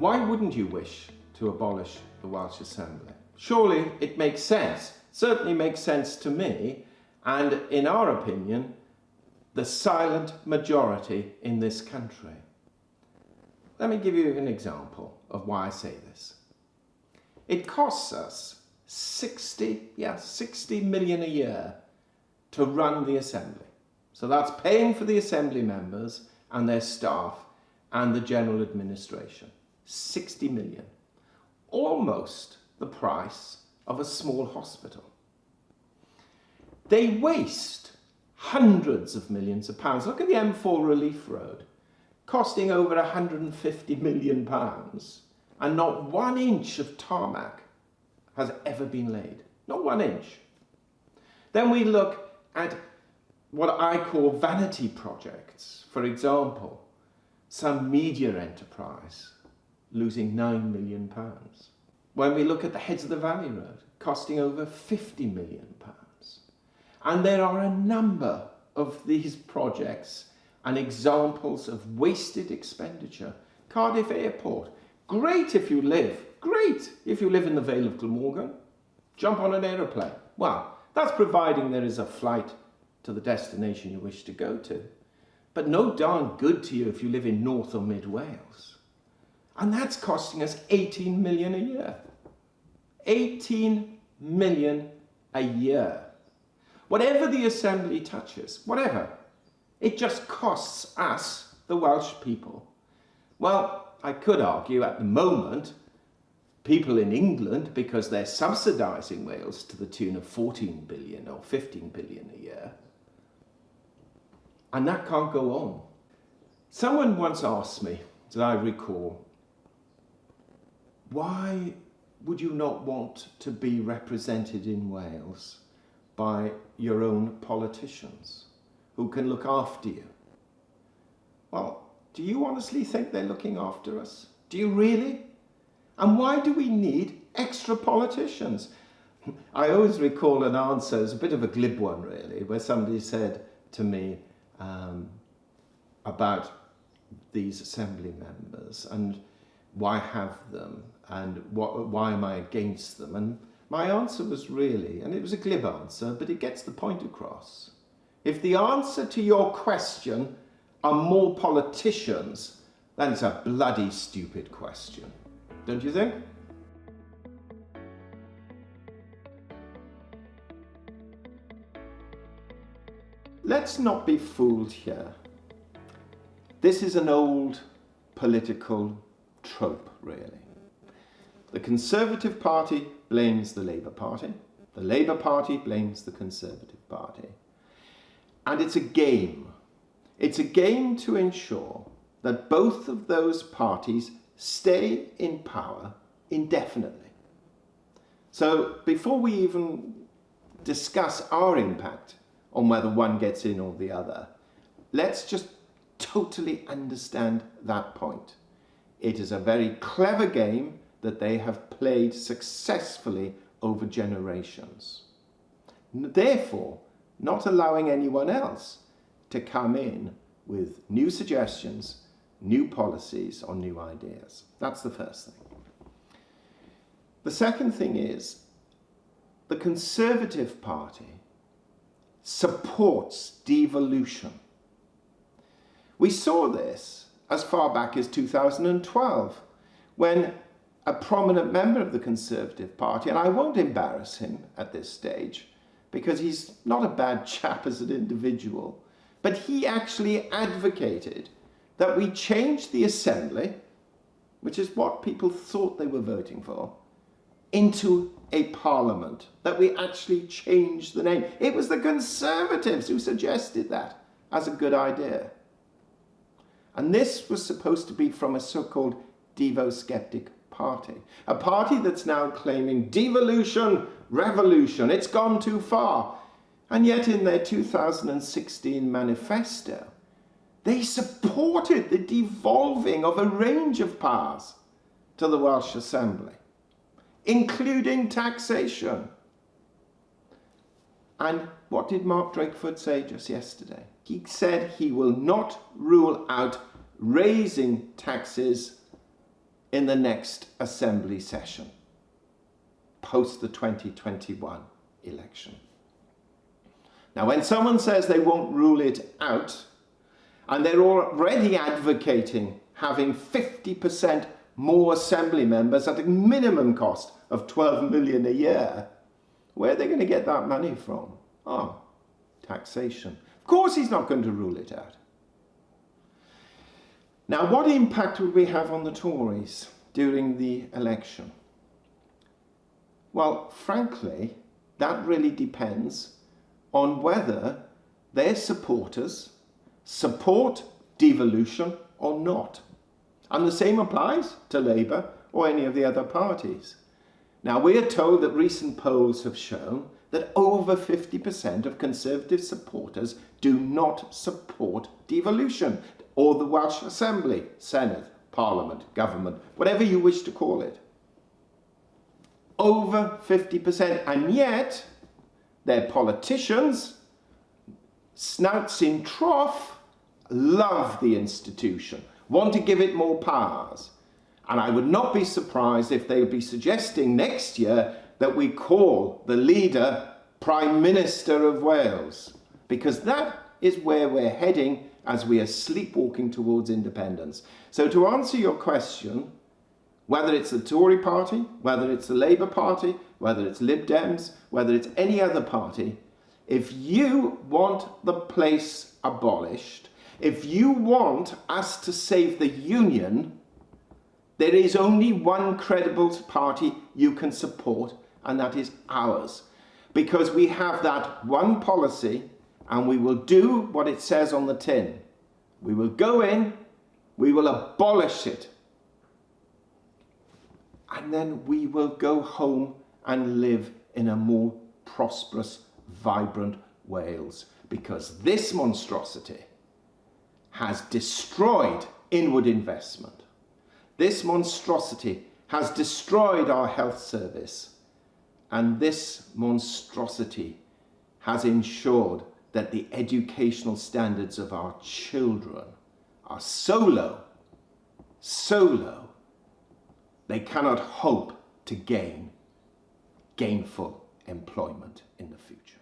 Why wouldn't you wish to abolish the Welsh Assembly? Surely it makes sense. It certainly makes sense to me, and in our opinion, the silent majority in this country. Let me give you an example of why I say this. It costs us 60 million a year to run the Assembly. So that's paying for the Assembly members and their staff and the general administration. 60 million. Almost the price of a small hospital. They waste hundreds of millions of pounds. Look at the M4 Relief Road, costing over £150 million, and not 1 inch of tarmac has ever been laid. Not 1 inch. Then we look at what I call vanity projects. For example, some media enterprise losing £9 million. When we look at the Heads of the Valley Road, costing over £50 million. And there are a number of these projects and examples of wasted expenditure. Cardiff Airport, great if you live in the Vale of Glamorgan. Jump on an aeroplane. Well, that's providing there is a flight to the destination you wish to go to. But no darn good to you if you live in North or Mid Wales. And that's costing us 18 million a year. 18 million a year. Whatever the Assembly touches, whatever, it just costs us, the Welsh people. Well, I could argue at the moment, people in England, because they're subsidising Wales to the tune of 14 billion or 15 billion a year. And that can't go on. Someone once asked me, as I recall, why would you not want to be represented in Wales by your own politicians who can look after you? Well, do you honestly think they're looking after us? Do you really? And why do we need extra politicians? I always recall an answer, it's a bit of a glib one really, where somebody said to me about these Assembly members and why have them and why am I against them? And my answer was really, and it was a glib answer, but it gets the point across. If the answer to your question are more politicians, then it's a bloody stupid question. Don't you think? Let's not be fooled here. This is an old political trope, really. The Conservative Party blames the Labour Party. The Labour Party blames the Conservative Party. And it's a game. It's a game to ensure that both of those parties stay in power indefinitely. So before we even discuss our impact on whether one gets in or the other, let's just totally understand that point. It is a very clever game that they have played successfully over generations. Therefore, not allowing anyone else to come in with new suggestions, new policies or new ideas. That's the first thing. The second thing is the Conservative Party supports devolution. We saw this as far back as 2012 when a prominent member of the Conservative Party, and I won't embarrass him at this stage because he's not a bad chap as an individual, but he actually advocated that we change the Assembly, which is what people thought they were voting for, into a parliament, that we actually change the name. It was the Conservatives who suggested that as a good idea. And this was supposed to be from a so-called devo-skeptic party, a party that's now claiming devolution, revolution, it's gone too far. And yet in their 2016 manifesto, they supported the devolving of a range of powers to the Welsh Assembly, including taxation. And what did Mark Drakeford say just yesterday? He said he will not rule out raising taxes in the next Assembly session, post the 2021 election. Now, when someone says they won't rule it out, and they're already advocating having 50% more Assembly members at a minimum cost of 12 million a year, where are they going to get that money from? Oh, taxation. Of course he's not going to rule it out. Now, what impact would we have on the Tories during the election? Well, frankly, that really depends on whether their supporters support devolution or not. And the same applies to Labour or any of the other parties. Now, we are told that recent polls have shown that over 50% of Conservative supporters do not support devolution, or the Welsh Assembly, Senedd, Parliament, government, whatever you wish to call it. Over 50%, and yet their politicians, snouts in trough, love the institution, want to give it more powers. And I would not be surprised if they would be suggesting next year that we call the leader Prime Minister of Wales, because that is where we're heading as we are sleepwalking towards independence. So to answer your question, whether it's the Tory party, whether it's the Labour Party, whether it's Lib Dems, whether it's any other party, if you want the place abolished, if you want us to save the Union, there is only one credible party you can support, and that is ours. Because we have that one policy, and we will do what it says on the tin. We will go in, we will abolish it, and then we will go home and live in a more prosperous, vibrant Wales. Because this monstrosity has destroyed inward investment. This monstrosity has destroyed our health service. And this monstrosity has ensured that the educational standards of our children are so low, they cannot hope to gain gainful employment in the future.